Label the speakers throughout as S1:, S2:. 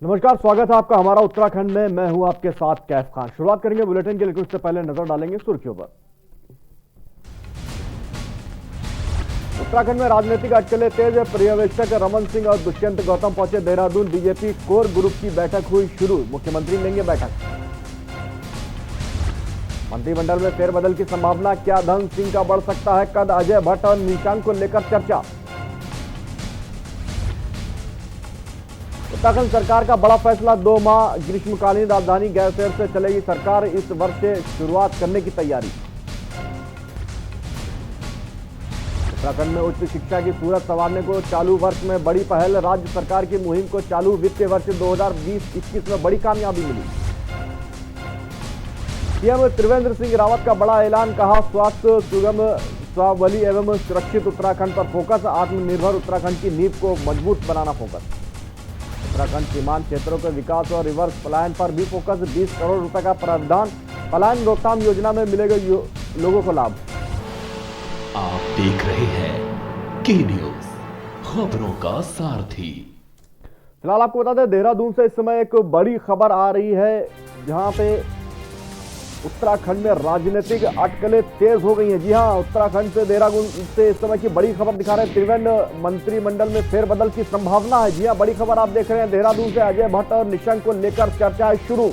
S1: नमस्कार, स्वागत है आपका हमारा उत्तराखंड में। मैं हूं आपके साथ कैफ खान। शुरुआत करेंगे बुलेटिन के, लेकिन उससे पहले नजर डालेंगे सुर्खियों पर। उत्तराखंड में राजनीतिक अटकलें तेज है। पर्यवेक्षक रमन सिंह और दुष्यंत गौतम पहुंचे देहरादून। बीजेपी कोर ग्रुप की बैठक हुई शुरू। मुख्यमंत्री लेंगे बैठक। मंत्रिमंडल में फेरबदल की संभावना, क्या धन सिंह का बढ़ सकता है कद? अजय भट्ट और निशंक को लेकर चर्चा। उत्तराखंड सरकार का बड़ा फैसला, 2 माह ग्रीष्मकालीन राजधानी गैरसैंण से चलेगी सरकार। इस वर्ष से शुरुआत करने की तैयारी। उत्तराखंड में उच्च शिक्षा की सूरत संवारने को चालू वर्ष में बड़ी पहल। राज्य सरकार की मुहिम को चालू वित्तीय वर्ष 2020-21 में बड़ी कामयाबी मिली। सीएम त्रिवेंद्र सिंह रावत का बड़ा ऐलान, कहा स्वास्थ्य सुगम स्वावलंबी एवं सुरक्षित उत्तराखंड पर फोकस। आत्मनिर्भर उत्तराखंड की नींव को मजबूत बनाना फोकस। उत्तराखंड सीमांत क्षेत्रों के विकास और रिवर्स पलायन पर भी फोकस। 20 करोड़ रुपए का प्रावधान। पलायन रोकथाम योजना में मिलेगा लोगों को लाभ।
S2: आप देख रहे हैं के न्यूज, खबरों का सारथी।
S1: फिलहाल आपको बता दें, देहरादून से इस समय एक बड़ी खबर आ रही है, जहां पे उत्तराखंड में राजनीतिक अटकलें तेज हो गई हैं। जी हां, उत्तराखंड से देहरादून से इस समय की बड़ी खबर दिखा रहे हैं। त्रिवेंद्र मंत्रिमंडल में फेरबदल की संभावना है। जी हां, बड़ी खबर आप देख रहे हैं। देहरादून से अजय भट्ट और निशंक को लेकर चर्चा शुरू।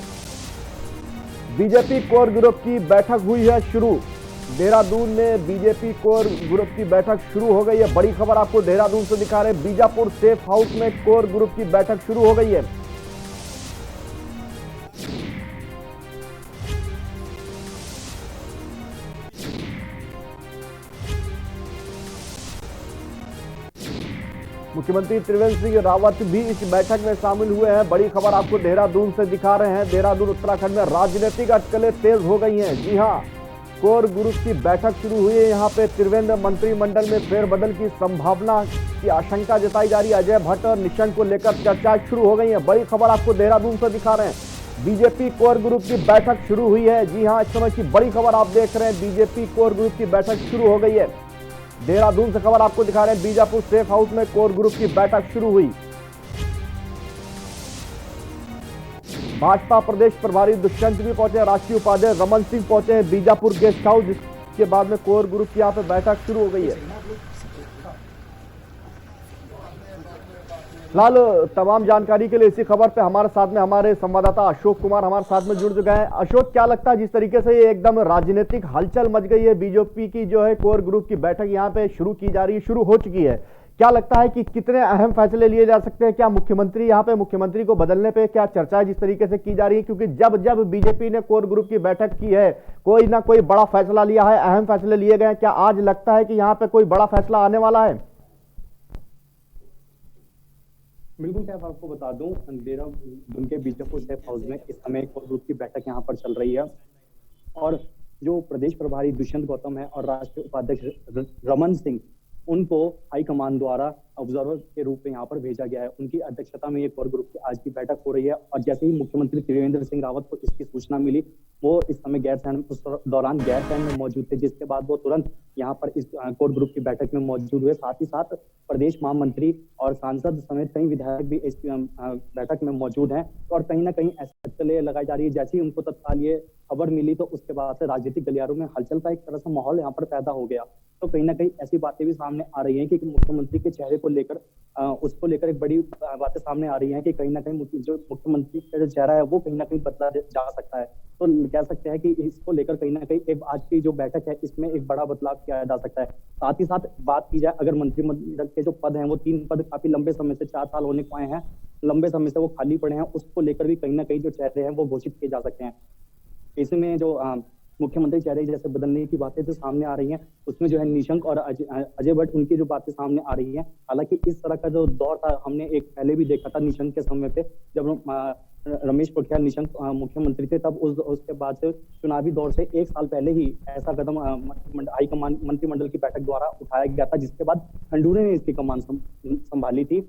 S1: बीजेपी कोर ग्रुप की बैठक हुई है शुरू। देहरादून में बीजेपी कोर ग्रुप की बैठक शुरू हो गई है। बड़ी खबर आपको देहरादून से दिखा रहे हैं। बीजापुर सेफ हाउस में कोर ग्रुप की बैठक शुरू हो गई है। मुख्यमंत्री त्रिवेंद्र सिंह रावत भी इस बैठक में शामिल हुए हैं। बड़ी खबर आपको देहरादून से दिखा रहे हैं। देहरादून उत्तराखंड में राजनीतिक अटकलें तेज हो गई हैं। जी हां, कोर ग्रुप की बैठक शुरू हुई है। यहां पे त्रिवेंद्र मंत्रिमंडल में फेरबदल की संभावना की आशंका जताई जा रही है। अजय भट्ट और निशंक को लेकर चर्चा शुरू हो गई है। बड़ी खबर आपको देहरादून से दिखा रहे हैं। बीजेपी कोर ग्रुप की बैठक शुरू हुई है। जी हां, इस समय की बड़ी खबर आप देख रहे हैं। बीजेपी कोर ग्रुप की बैठक शुरू हो गई है। देहरादून से खबर आपको दिखा रहे हैं। बीजापुर सेफ हाउस में कोर ग्रुप की बैठक शुरू हुई। भाजपा प्रदेश प्रभारी दुष्यंत भी पहुंचे। राष्ट्रीय उपाध्यक्ष रमन सिंह पहुंचे हैं बीजापुर गेस्ट हाउस, जिसके बाद में कोर ग्रुप की यहां पर बैठक शुरू हो गई है। फिलहाल तमाम जानकारी के लिए इसी खबर पे हमारे साथ में हमारे संवाददाता अशोक कुमार हमारे साथ में जुड़ चुके हैं। अशोक, क्या लगता है, जिस तरीके से ये एकदम राजनीतिक हलचल मच गई है, बीजेपी की जो है कोर ग्रुप की बैठक यहाँ पे शुरू की जा रही है, शुरू हो चुकी है, क्या लगता है कि कितने अहम फैसले लिए जा सकते हैं? क्या मुख्यमंत्री यहाँ पे मुख्यमंत्री को बदलने पे क्या चर्चा जिस तरीके से की जा रही है? क्योंकि जब जब बीजेपी ने कोर ग्रुप की बैठक की है, कोई ना कोई बड़ा फैसला लिया है, अहम फैसले लिए गए हैं। क्या आज लगता है कि यहाँ पे कोई बड़ा फैसला आने वाला है?
S3: बिल्कुल साहब, आपको बता दूं, देहरादून के बीजापुर सेफ हाउस में इस समय कोर ग्रुप की बैठक यहां पर चल रही है और जो प्रदेश प्रभारी दुष्यंत गौतम है और राष्ट्रीय उपाध्यक्ष रमन सिंह, उनको हाईकमान द्वारा ऑब्जर्वर के रूप में यहाँ पर भेजा गया है। उनकी अध्यक्षता में ये कोर ग्रुप की आज की बैठक हो रही है और जैसे ही मुख्यमंत्री त्रिवेंद्र सिंह रावत को इसकी सूचना मिली, वो इस समय गैरसैंण उस दौरान गैरसैंण में मौजूद थे, जिसके बाद वो तुरंत यहाँ पर इस कोर ग्रुप की बैठक में मौजूद हुए। साथ ही साथ प्रदेश महामंत्री और सांसद समेत कई विधायक भी इस बैठक में मौजूद हैं और कहीं ना कहीं ऐसी अटकलें लगाई जा रही है। जैसे ही उनको तत्काल ये खबर मिली तो उसके बाद से राजनीतिक गलियारों में हलचल का एक तरह से माहौल यहाँ पर पैदा हो गया। तो कहीं ना कहीं ऐसी बातें भी सामने आ रही हैं कि मुख्यमंत्री के चेहरे को लेकर उसको लेकर एक बड़ी बातें सामने आ रही हैं कि कहीं ना कहीं जो मुख्यमंत्री का जो चेहरा है वो कहीं ना कहीं बदला जा सकता है। तो कह सकते हैं कि इसको लेकर कहीं ना कहीं एक आज की जो बैठक है इसमें एक बड़ा बदलाव किया जा सकता है। साथ ही साथ बात की जाए अगर मंत्रिमंडल के जो पद हैं, वो 3 पद काफी लंबे समय से 4 साल होने को आए हैं, लंबे समय से वो खाली पड़े हैं, उसको लेकर भी कहीं ना कहीं जो चेहरे हैं वो घोषित किए जा सकते हैं। इसमें जो मुख्यमंत्री चेहरे जैसे बदलने की बातें जो सामने आ रही हैं, उसमें जो है निशंक और अजय भट्ट, उनकी जो बातें सामने आ रही हैं। हालांकि इस तरह का जो दौर था हमने एक पहले भी देखा था निशंक के समय पे, जब रमेश पोखरियाल निशंक मुख्यमंत्री थे, तब उसके बाद से चुनावी दौर से 1 साल पहले ही ऐसा कदम हाईकमान मंत्रिमंडल की बैठक द्वारा उठाया गया था, जिसके बाद खंडूरे ने इसकी कमान संभाली थी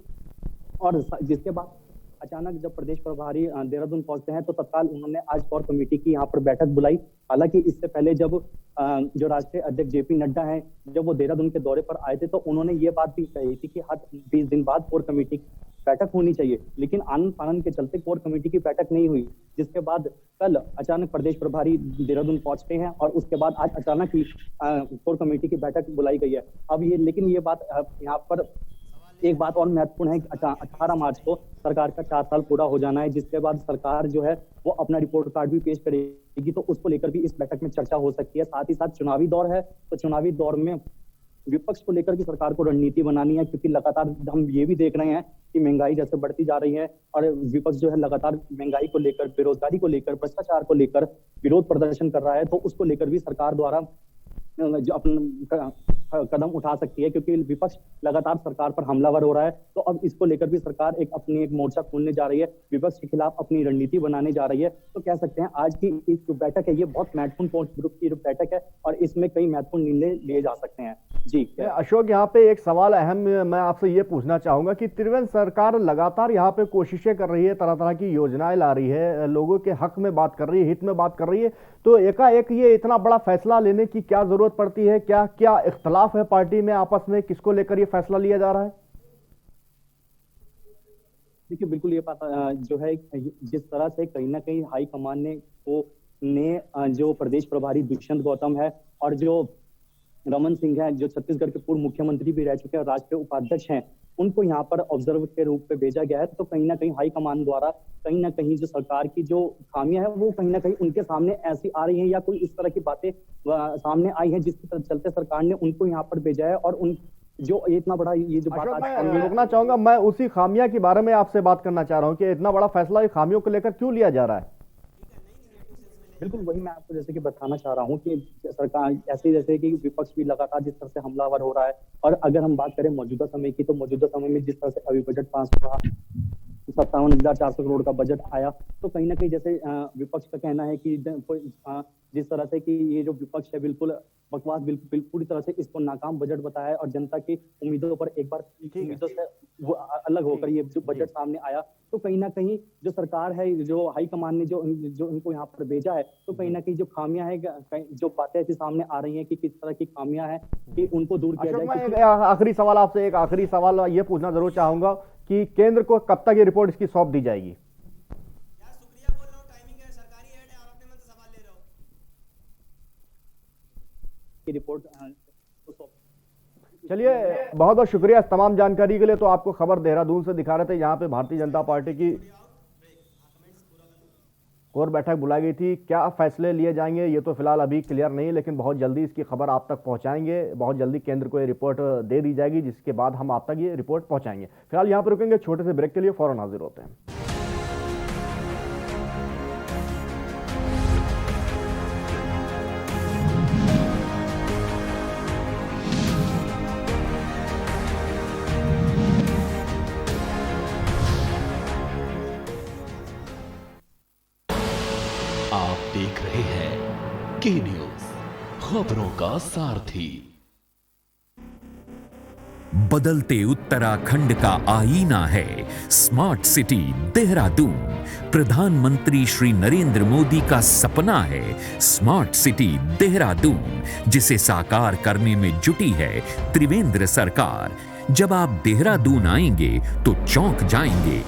S3: और जिसके बाद अचानक जब प्रदेश प्रभारी देहरादून पहुंचते हैं तो तत्काल उन्होंने आज कोर कमेटी की यहाँ पर बैठक बुलाई। हालांकि इससे पहले जब जो राष्ट्रीय अध्यक्ष जेपी नड्डा हैं, जब वो देहरादून के दौरे पर आए थे तो उन्होंने ये बात भी कही थी कि हर 20 दिन बाद कोर कमेटी बैठक होनी चाहिए, लेकिन आनन फानन के चलते कोर कमेटी की बैठक नहीं हुई, जिसके बाद कल अचानक प्रदेश प्रभारी देहरादून पहुंचते हैं और उसके बाद आज अचानक ही कोर कमेटी की बैठक बुलाई गई है। अब ये लेकिन ये बात यहाँ पर एक बात और महत्वपूर्ण है कि 18 मार्च को सरकार का 4 साल पूरा हो जाना है, जिसके बाद सरकार जो है वो अपना रिपोर्ट कार्ड भी पेश करेगी, तो उसको लेकर भी इस बैठक में चर्चा हो सकती है। साथ ही साथ चुनावी दौर है, तो चुनावी दौर में विपक्ष को लेकर की सरकार को रणनीति बनानी है, क्योंकि लगातार हम ये भी देख रहे हैं कि महंगाई जैसे बढ़ती जा रही है और विपक्ष जो है लगातार महंगाई को लेकर, बेरोजगारी को लेकर, भ्रष्टाचार को लेकर विरोध प्रदर्शन कर रहा है, तो उसको लेकर भी सरकार द्वारा जो अपना कदम उठा सकती है, क्योंकि विपक्ष लगातार सरकार पर हमलावर हो रहा है। तो अब इसको लेकर भी सरकार अपनी एक मोर्चा खोलने जा रही है, विपक्ष के खिलाफ अपनी रणनीति बनाने जा रही है। तो कह सकते हैं आज की इस जो बैठक है ये बहुत महत्वपूर्ण पॉइंट ग्रुप की बैठक है और इसमें कई महत्वपूर्ण निर्णय लिए जा सकते हैं। जी
S1: अशोक, यहाँ पे एक सवाल अहम मैं आपसे ये पूछना चाहूंगा कि त्रिवेंद्र सरकार लगातार यहाँ पे कोशिशें कर रही है, तरह तरह की योजनाएं ला रही है, लोगों के हक में बात कर रही है, हित में बात कर रही है, तो एकाएक ये इतना बड़ा फैसला लेने की क्या जरूरत पड़ती है? क्या क्या इख्तलाफ है पार्टी में आपस में, किसको लेकर ये फैसला लिया जा रहा है?
S3: देखिए, बिल्कुल ये बात जो है जिस तरह से कहीं ना कहीं हाईकमान ने जो प्रदेश प्रभारी दुष्यंत गौतम है और जो रमन सिंह है, जो छत्तीसगढ़ के पूर्व मुख्यमंत्री भी रह चुके हैं, राष्ट्रीय उपाध्यक्ष हैं, उनको यहाँ पर ऑब्जर्वर के रूप में भेजा गया है। तो कहीं ना कहीं हाईकमान द्वारा कहीं ना कहीं जो सरकार की जो खामियां है वो कहीं ना कहीं उनके सामने ऐसी आ रही हैं या कोई इस तरह की बातें सामने आई हैं जिसके चलते सरकार ने उनको यहाँ पर भेजा है। और उन जो इतना बड़ा ये जो बात
S1: मैं रोकना चाहूंगा, मैं उसी खामिया के बारे में आपसे बात करना चाह रहा हूँ कि इतना बड़ा फैसला खामियों को लेकर क्यों लिया जा रहा है?
S3: बिल्कुल वही मैं आपको जैसे कि बताना चाह रहा हूँ कि सरकार ऐसे जैसे कि विपक्ष भी लगातार जिस तरह से हमलावर हो रहा है। और अगर हम बात करें मौजूदा समय की, तो मौजूदा समय में जिस तरह से अभी बजट पास हुआ, 57,400 करोड़ का बजट आया, तो कहीं ना कहीं जैसे विपक्ष का कहना है कि जिस तरह से कि ये जो विपक्ष है बिल्कुल बकवास, बिल्कुल पूरी तरह से इसको नाकाम बजट बताया है और जनता की उम्मीदों पर एक बार उम्मीदों से वो अलग होकर ये जो बजट सामने आया, तो कहीं ना कहीं जो सरकार है, जो हाईकमान ने जो इनको यहाँ पर भेजा है, तो कहीं ना कहीं जो खामियां है, जो बातें ऐसी सामने आ रही हैं कि किस तरह की खामियां हैं कि उनको दूर किया जाए।
S1: आखिरी सवाल आपसे, एक आखिरी सवाल ये पूछना जरूर चाहूंगा कि केंद्र को कब तक ये रिपोर्ट इसकी सौंप दी जाएगी?
S3: रिपोर्ट
S1: चलिए, बहुत बहुत शुक्रिया इस तमाम जानकारी के लिए। तो आपको खबर देहरादून से दिखा रहे थे, यहाँ पे भारतीय जनता पार्टी की कोर बैठक बुलाई गई थी। क्या फैसले लिए जाएंगे ये तो फिलहाल अभी क्लियर नहीं है, लेकिन बहुत जल्दी इसकी खबर आप तक पहुंचाएंगे। बहुत जल्दी केंद्र को ये रिपोर्ट दे दी जाएगी, जिसके बाद हम आप तक ये रिपोर्ट पहुंचाएंगे। फिलहाल यहाँ पर रुकेंगे, छोटे से ब्रेक के लिए फौरन हाजिर होते हैं।
S2: आप देख रहे हैं के न्यूज, खबरों का सारथी।
S4: बदलते उत्तराखंड का आईना है स्मार्ट सिटी देहरादून। प्रधानमंत्री श्री नरेंद्र मोदी का सपना है स्मार्ट सिटी देहरादून, जिसे साकार करने में जुटी है त्रिवेंद्र सरकार। जब आप देहरादून आएंगे तो चौंक जाएंगे,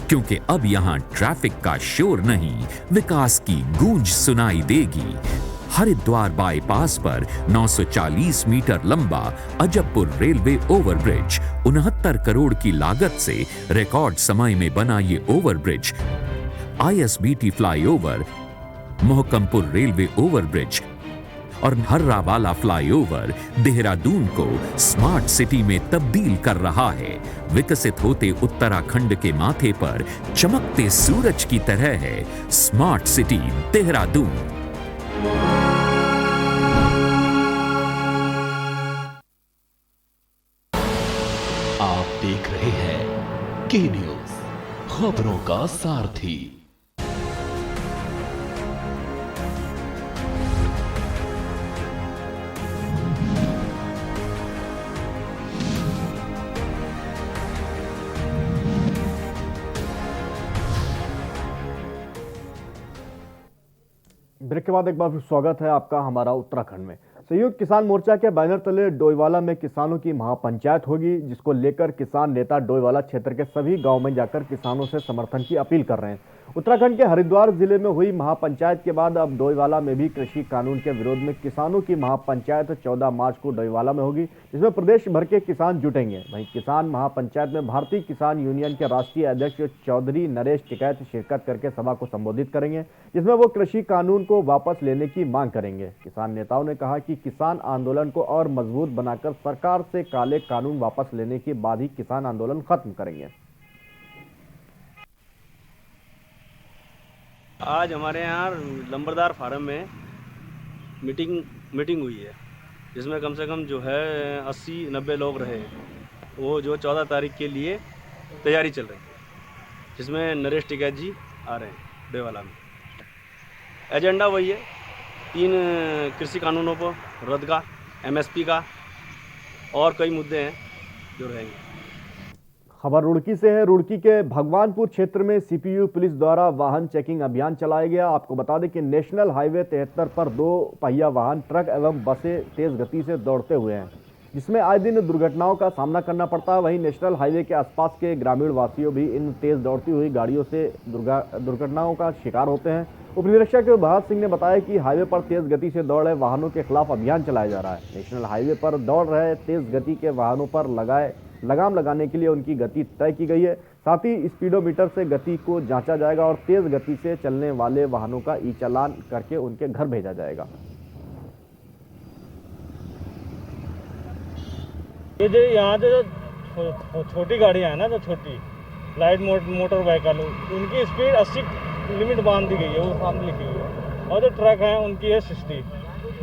S4: क्योंकि अब यहां ट्रैफिक का शोर नहीं, विकास की गूंज सुनाई देगी। हरिद्वार बाईपास पर 940 मीटर लंबा अजबपुर रेलवे ओवरब्रिज, 69 करोड़ की लागत से रिकॉर्ड समय में बना ये overbridge, ISBT flyover, Mohkampur railway overbridge और हर्रावाला फ्लाईओवर देहरादून को स्मार्ट सिटी में तब्दील कर रहा है। विकसित होते उत्तराखंड के माथे पर चमकते सूरज की तरह है स्मार्ट सिटी देहरादून।
S2: आप देख रहे हैं के न्यूज, खबरों का सारथी।
S1: ब्रेक के बाद एक बार फिर स्वागत है आपका हमारा उत्तराखंड में। संयुक्त किसान मोर्चा के बैनर तले डोईवाला में किसानों की महापंचायत होगी, जिसको लेकर किसान नेता डोईवाला क्षेत्र के सभी गांव में जाकर किसानों से समर्थन की अपील कर रहे हैं। उत्तराखंड के हरिद्वार जिले में हुई महापंचायत के बाद अब डोईवाला में भी कृषि कानून के विरोध में किसानों की महापंचायत 14 मार्च को डोईवाला में होगी, जिसमें प्रदेश भर के किसान जुटेंगे। वहीं किसान महापंचायत में भारतीय किसान यूनियन के राष्ट्रीय अध्यक्ष चौधरी नरेश टिकैत शिरकत करके सभा को संबोधित करेंगे, जिसमें वो कृषि कानून को वापस लेने की मांग करेंगे। किसान नेताओं ने कहा कि किसान आंदोलन को और मजबूत बनाकर सरकार से काले कानून वापस लेने के बाद ही किसान आंदोलन खत्म करेंगे।
S5: आज हमारे यहाँ लंबरदार फार्म में मीटिंग हुई है, जिसमें कम से कम जो है 80-90 लोग रहे। वो जो 14 तारीख के लिए तैयारी चल रही है, जिसमें नरेश टिकैत जी आ रहे हैं डोईवाला में। एजेंडा वही है, 3 कृषि कानूनों पर रद्द का, MSP का और कई मुद्दे हैं जो रहेंगे।
S1: खबर रुड़की से है। रुड़की के भगवानपुर क्षेत्र में CPU पुलिस द्वारा वाहन चेकिंग अभियान चलाया गया। आपको बता दें कि नेशनल हाईवे 73 पर 2 पहिया वाहन, ट्रक एवं बसें तेज गति से दौड़ते हुए हैं, जिसमें आए दिन दुर्घटनाओं का सामना करना पड़ता है। वहीं नेशनल हाईवे के आसपास के ग्रामीण वासियों भी इन तेज दौड़ती हुई गाड़ियों से दुर्घटनाओं का शिकार होते हैं। उप निरीक्षक भारत सिंह ने बताया कि हाईवे पर तेज गति से दौड़ रहे वाहनों के खिलाफ अभियान चलाया जा रहा है। नेशनल हाईवे पर दौड़ रहे तेज गति के वाहनों पर लगाम लगाने के लिए उनकी गति तय की गई है। साथ ही स्पीडोमीटर से गति को जांचा जाएगा और तेज गति से चलने वाले वाहनों का ई-चालान करके उनके घर भेजा जाएगा।
S6: ये जो यहाँ जो छोटी गाड़ियाँ हैं ना, जो छोटी लाइट मोटर व्हीकल, उनकी स्पीड 80 लिमिट बांध दी गई है, वो सामने लिखी हुई है। और जो ट्रक हैं उनकी है 60।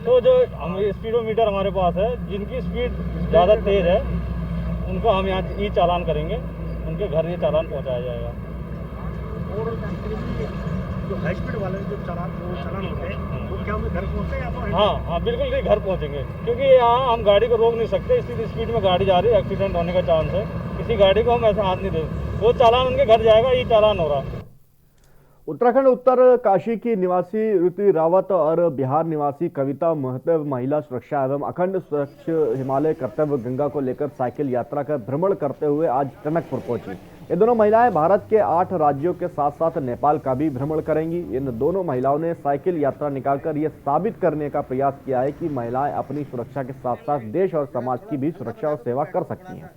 S6: तो जो हम स्पीडोमीटर हमारे पास है, जिनकी स्पीड ज़्यादा तेज़ है उनको हम यहाँ ई-चालान करेंगे, उनके घर ये चालान पहुँचाया जाएगा।
S7: और जो हाई स्पीड वाले जो चालान होते हैं वो क्या घर पहुँचे या तो?
S6: हाँ, बिल्कुल घर पहुँचेंगे, क्योंकि यहाँ हम गाड़ी को रोक नहीं सकते। इसी स्पीड में गाड़ी जा रही है, एक्सीडेंट होने का चांस है। किसी गाड़ी को हम ऐसा हाथ नहीं देंगे, वो चालान उनके घर जाएगा, ई-चालान हो रहा।
S1: उत्तराखंड उत्तर काशी की निवासी ऋतु रावत और बिहार निवासी कविता महतो महिला सुरक्षा एवं अखंड सुरक्ष हिमालय कर्तव्य गंगा को लेकर साइकिल यात्रा का भ्रमण करते हुए आज टनकपुर पहुंची। ये दोनों महिलाएं भारत के 8 राज्यों के साथ साथ नेपाल का भी भ्रमण करेंगी। इन दोनों महिलाओं ने साइकिल यात्रा निकालकर यह साबित करने का प्रयास किया है कि महिलाएं अपनी सुरक्षा के साथ साथ देश और समाज की भी सुरक्षा और सेवा कर सकती हैं।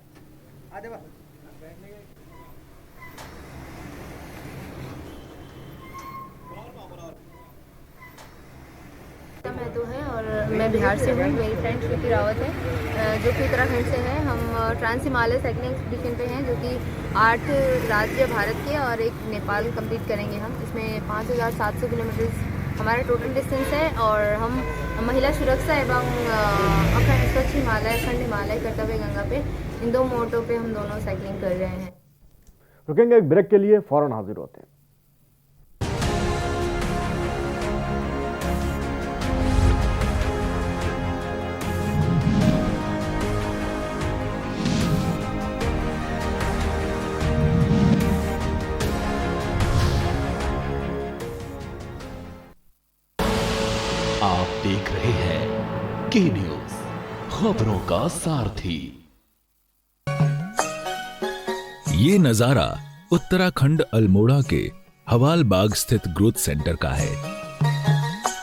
S8: महतो है और मैं बिहार से हूँ। मेरी फ्रेंड ऋतु रावत है जो कि उत्तराखंड से है। हम ट्रांस हिमालय साइकिलिंग एक्सपीडिशन पे हैं, जो कि 8 राज्य भारत के और 1 नेपाल कंप्लीट करेंगे हम। इसमें 5700 किलोमीटर हमारा टोटल डिस्टेंस है और हम महिला सुरक्षा एवं अखंड स्वच्छ हिमालय, अखंड हिमालय कर्तव्य गंगा पे, इन 2 मोटो पे हम दोनों साइकिलिंग कर रहे हैं।
S1: रुकेंगे एक ब्रेक के लिए, फौरन हाजिर होते हैं।
S2: आप देख रहे हैं के न्यूज, खबरों का सारथी।
S9: ये नजारा उत्तराखंड अल्मोड़ा के हवालबाग स्थित ग्रोथ सेंटर का है।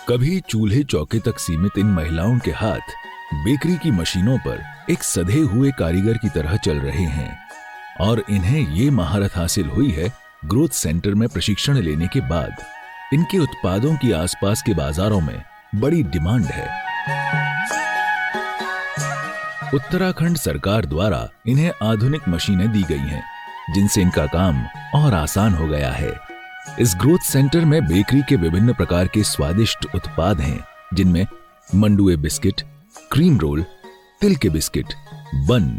S9: कभी चूल्हे चौके तक सीमित इन महिलाओं के हाथ बेकरी की मशीनों पर एक सधे हुए कारीगर की तरह चल रहे हैं और इन्हें ये महारत हासिल हुई है ग्रोथ सेंटर में प्रशिक्षण लेने के बाद। इनके उत्पादों की आसपास के बाजारों में बड़ी डिमांड है। उत्तराखंड सरकार द्वारा इन्हें आधुनिक मशीनें दी गई हैं, जिनसे इनका काम और आसान हो गया है। इस ग्रोथ सेंटर में बेकरी के विभिन्न प्रकार के स्वादिष्ट उत्पाद हैं, जिनमें मंडुए बिस्किट, क्रीम रोल, तिल के बिस्किट, बन,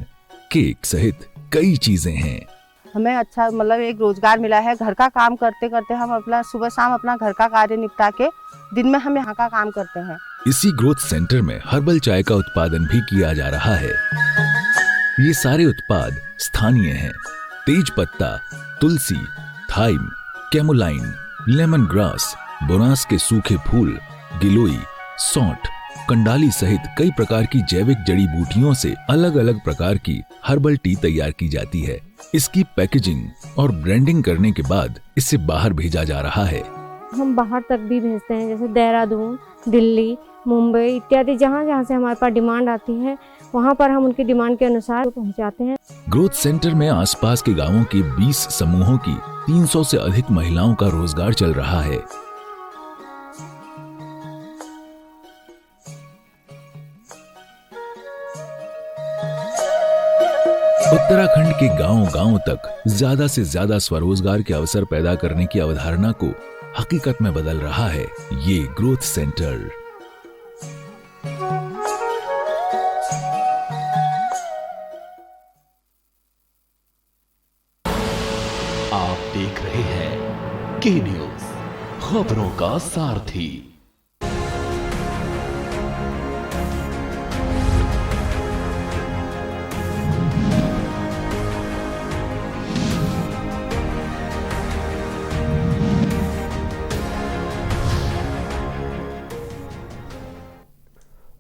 S9: केक सहित कई चीजें हैं।
S10: हमें अच्छा एक रोजगार मिला है। घर का काम करते करते हम अपना सुबह शाम अपना घर का कार्य निपटा के दिन में हम यहाँ का काम करते हैं।
S9: इसी ग्रोथ सेंटर में हर्बल चाय का उत्पादन भी किया जा रहा है। ये सारे उत्पाद स्थानीय हैं। तेज पत्ता, तुलसी, थाइम, कैमोलाइन, लेमन ग्रास, बोनास के सूखे फूल, गिलोई, सौंठ, कंडाली सहित कई प्रकार की जैविक जड़ी बूटियों से अलग अलग प्रकार की हर्बल टी तैयार की जाती है। इसकी पैकेजिंग और ब्रांडिंग करने के बाद इसे बाहर भेजा जा रहा है।
S11: हम बाहर तक भी भेजते हैं, जैसे देहरादून, दिल्ली, मुंबई इत्यादि जहाँ जहाँ से हमारे पास डिमांड आती है वहाँ पर हम उनकी डिमांड के अनुसार पहुँचाते हैं।
S9: ग्रोथ सेंटर में आसपास के गांवों के 20 समूहों की 300 से अधिक महिलाओं का रोजगार चल रहा है। उत्तराखंड के गांव-गांव तक ज्यादा से ज्यादा स्वरोजगार के अवसर पैदा करने की अवधारणा को हकीकत में बदल रहा है ये ग्रोथ सेंटर।
S2: आप देख रहे हैं के न्यूज, खबरों का सारथी।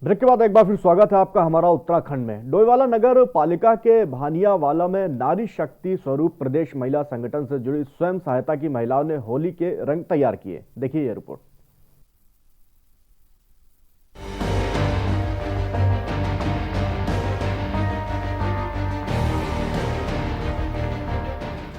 S1: ब्रेक के बाद एक बार फिर स्वागत है आपका हमारा उत्तराखंड में। डोईवाला नगर पालिका के भानियावाला में नारी शक्ति स्वरूप प्रदेश महिला संगठन से जुड़ी स्वयं सहायता की महिलाओं ने होली के रंग तैयार किए। देखिए यह रिपोर्ट।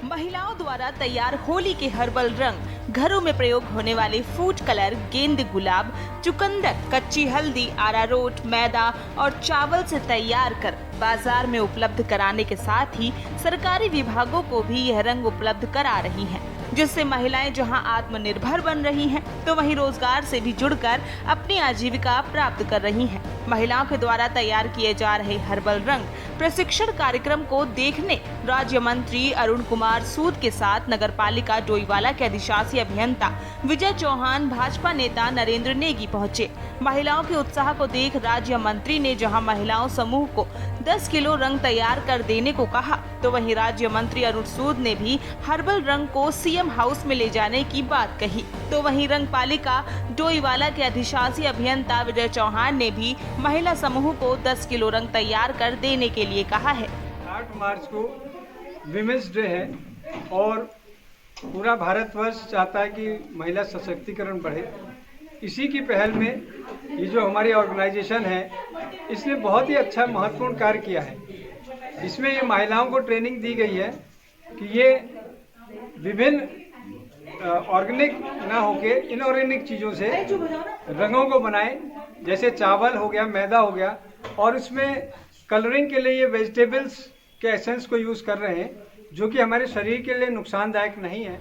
S12: महिलाओं द्वारा तैयार होली के हर्बल रंग, घरों में प्रयोग होने वाले फूड कलर, गेंद गुलाब, चुकंदर, कच्ची हल्दी, अरारोट, मैदा और चावल से तैयार कर बाजार में उपलब्ध कराने के साथ ही सरकारी विभागों को भी यह रंग उपलब्ध करा रही हैं, जिससे महिलाएं जहां आत्मनिर्भर बन रही हैं, तो वहीं रोजगार से भी जुड़कर अपनी आजीविका प्राप्त कर रही हैं। महिलाओं के द्वारा तैयार किए जा रहे हर्बल रंग प्रशिक्षण कार्यक्रम को देखने राज्य मंत्री अरुण कुमार सूद के साथ नगर पालिका डोईवाला के अधिशासी अभियंता विजय चौहान, भाजपा नेता नरेंद्र नेगी पहुंचे। महिलाओं के उत्साह को देख राज्य मंत्री ने जहां महिलाओं समूह को 10 किलो रंग तैयार कर देने को कहा, तो वहीं राज्य मंत्री अरुण सूद ने भी हर्बल रंग को सीएम हाउस में ले जाने की बात कही। तो वहीं रंग पालिका डोईवाला के अधिशासी अभियंता विजय चौहान ने भी महिला समूह को 10 किलो रंग तैयार कर देने के लिए कहा है।
S13: 8 मार्च को विमेंस डे है और पूरा भारतवर्ष चाहता है कि महिला सशक्तिकरण बढ़े। इसी की पहल में ये जो हमारी ऑर्गेनाइजेशन है इसने बहुत ही अच्छा महत्वपूर्ण कार्य किया है। इसमें ये महिलाओं को ट्रेनिंग दी गई है कि ये विभिन्न ऑर्गेनिक ना होके इनऑर्गेनिक चीज़ों से रंगों को बनाएं, जैसे चावल हो गया, मैदा हो गया, और उसमें कलरिंग के लिए ये वेजिटेबल्स के एसेंस को यूज़ कर रहे हैं, जो कि हमारे शरीर के लिए नुकसानदायक नहीं है।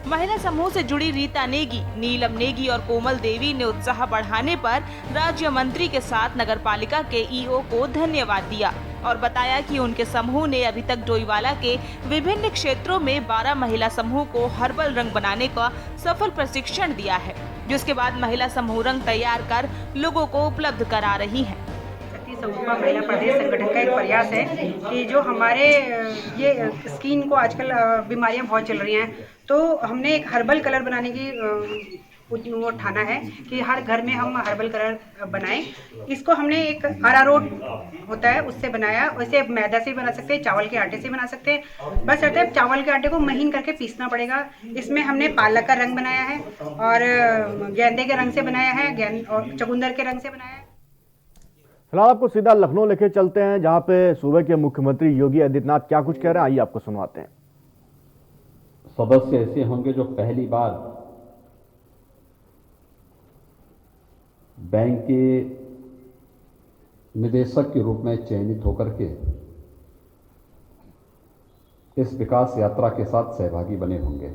S12: महिला समूह से जुड़ी रीता नेगी, नीलम नेगी और कोमल देवी ने उत्साह बढ़ाने पर राज्य मंत्री के साथ नगर पालिका के ईओ को धन्यवाद दिया और बताया कि उनके समूह ने अभी तक डोईवाला के विभिन्न क्षेत्रों में 12 महिला समूह को हर्बल रंग बनाने का सफल प्रशिक्षण दिया है, जिसके बाद महिला समूह रंग तैयार कर लोगों को उपलब्ध करा रही हैं।
S14: समूह महिला प्रदेश संगठन का एक प्रयास है कि जो हमारे ये स्किन को आजकल बीमारियां बहुत चल रही हैं, तो हमने एक हर्बल कलर बनाने की वो ठाना है कि हर घर में हम हर्बल कलर बनाएं। इसको हमने एक अरारोट होता है उससे बनाया, वैसे मैदा से भी बना सकते हैं, चावल के आटे से बना सकते हैं, बस रहता है चावल के आटे को महीन करके पीसना पड़ेगा। इसमें हमने पालक का रंग बनाया है और गेंदे के रंग से बनाया है, गेंद और चुकंदर के रंग से बनाया है।
S1: फिलहाल आपको सीधा लखनऊ लेके चलते हैं, जहां पे सूबे के मुख्यमंत्री योगी आदित्यनाथ क्या कुछ कह रहे हैं, आइए आपको सुनवाते हैं।
S15: सदस्य ऐसे होंगे जो पहली बार बैंक के निदेशक के रूप में चयनित होकर के इस विकास यात्रा के साथ सहभागी बने होंगे।